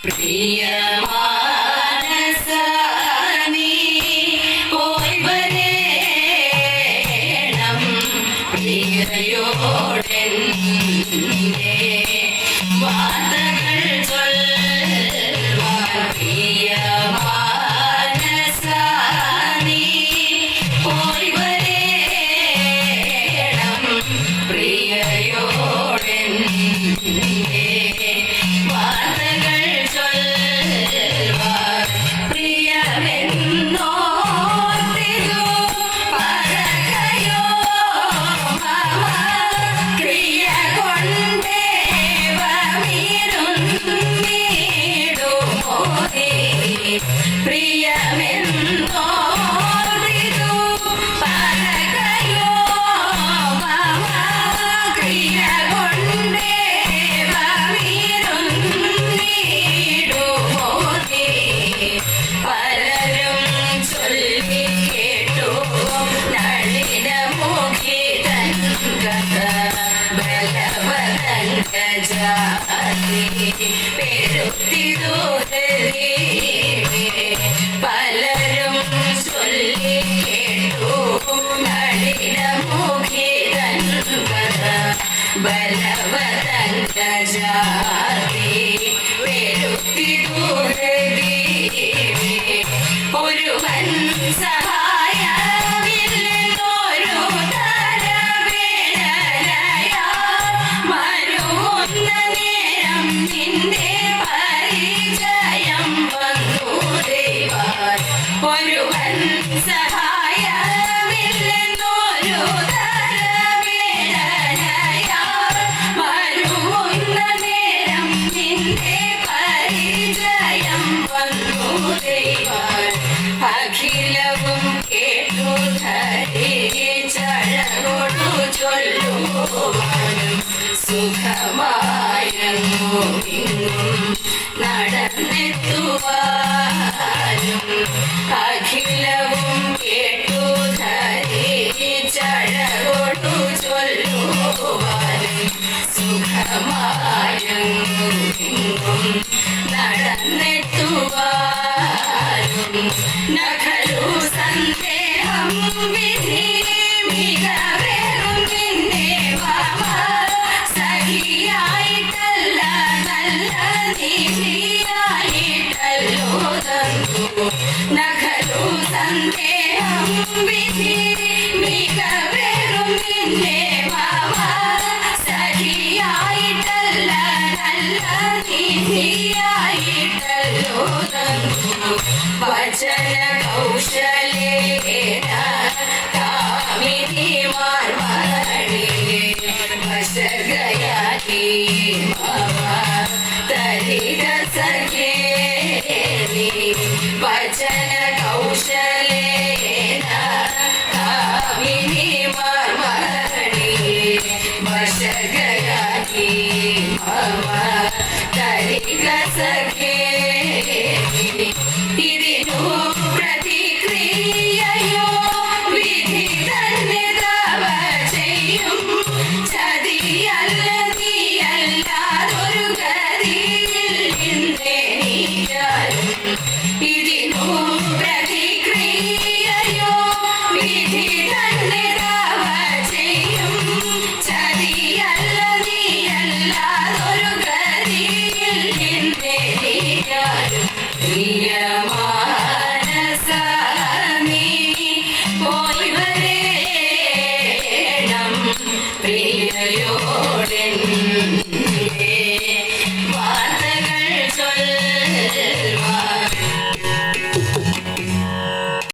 പ്രിയമാനസനീ പോയി വരേണം പ്രിയയോടെന്റെ വാർത്തകൾ ചൊല്ലുവാൻ. പ്രിയമാനസനീ പോയി വരേണം പ്രിയയോടെന്റെ വാർത്തകൾ ചൊല്ലുവാൻ. പ്രിയമെന്നോർത്തിതു പറകയോ മമ ക്രിയ കൊണ്ടേവമിരുന്നിടുമോ നീ. പ്രിയമെന്നോർത്തിതു പറകയോ മമ ക്രിയ കൊണ്ടേവമിരുന്നിടുമോ നീ. പലരും ചൊല്ലിക്കേട്ടു നളിനമുഖിതൻ കഥ. ബലവതൻ ഗജാതി പെരുത്തിതു ഹൃദയമേ. പലരും ചൊല്ലിക്കേട്ടു നളിനമുഖിതൻ കഥ. ബലവതൻ ഗജാതി പെരുത്തിതു ഹൃദയമേ. ഒരുവൻ സഹായമില്ലെന്നൊരു തരവേദനയാ മരുവുന്ന നേരം നിന്റെ പരിചയം വന്നു ദൈവാൻ. ഒരുവൻ സഹായമില്ലെന്നൊരു തരവേദനയാ മരുവുന്ന നേരം നിന്റെ പരിചയം വന്നു ദൈവാൻ. അഖിലവും കേട്ടു ധരിച്ചഴകൊടു ചൊല്ലുവാനും സുഖമായെങ്ങും ഇങ്ങും നടന്നെത്തുവാനും. അഖിലവും കേട്ടു ധരിച്ചഴകൊടു ചൊല്ലുവാനും സുഖമായെങ്ങും ഇങ്ങും നടന്നെത്തുവാനും. നഖലു സന്ദേഹം വിധി മികവേറും നിന്നെ മമ സഖിയായിട്ടല്ല നല്ല നിധിയായിട്ടല്ലോ തന്നു. നഖലു സന്ദേഹം വിധി മികവേറും നിന്നെ മമ സഖിയായിട്ടല്ല നല്ല നിധിയായിട്ടല്ലോ തന്നു. വചന കൗശലേന കാമിനിമാർ മണിയെ വശഗയാക്കി മമ തരിക സഖേ നീ. വചന കൗശലേന കാമിനിമാർ മണിയെ വശഗയാക്കി മമ തരിക സഖേ നീ. ഇതിനു പ്രതിക്രിയയോ വിധി തന്നെ തവ ചെയ്യും. ചതിയല്ല നീയല്ലാതൊരു ഗതിയിൽ നിന്നെനിക്കാരും. ഇതിനു പ്രതിക്രിയയോ വിധി തന്നെ തവ ചെയ്യും. ചതിയല്ല നീയല്ലാതൊരു ഗതിയിൽ നിന്നെനിക്കാരും. പ്രിയമാനസനീ പോയി വരേണം പ്രിയയോ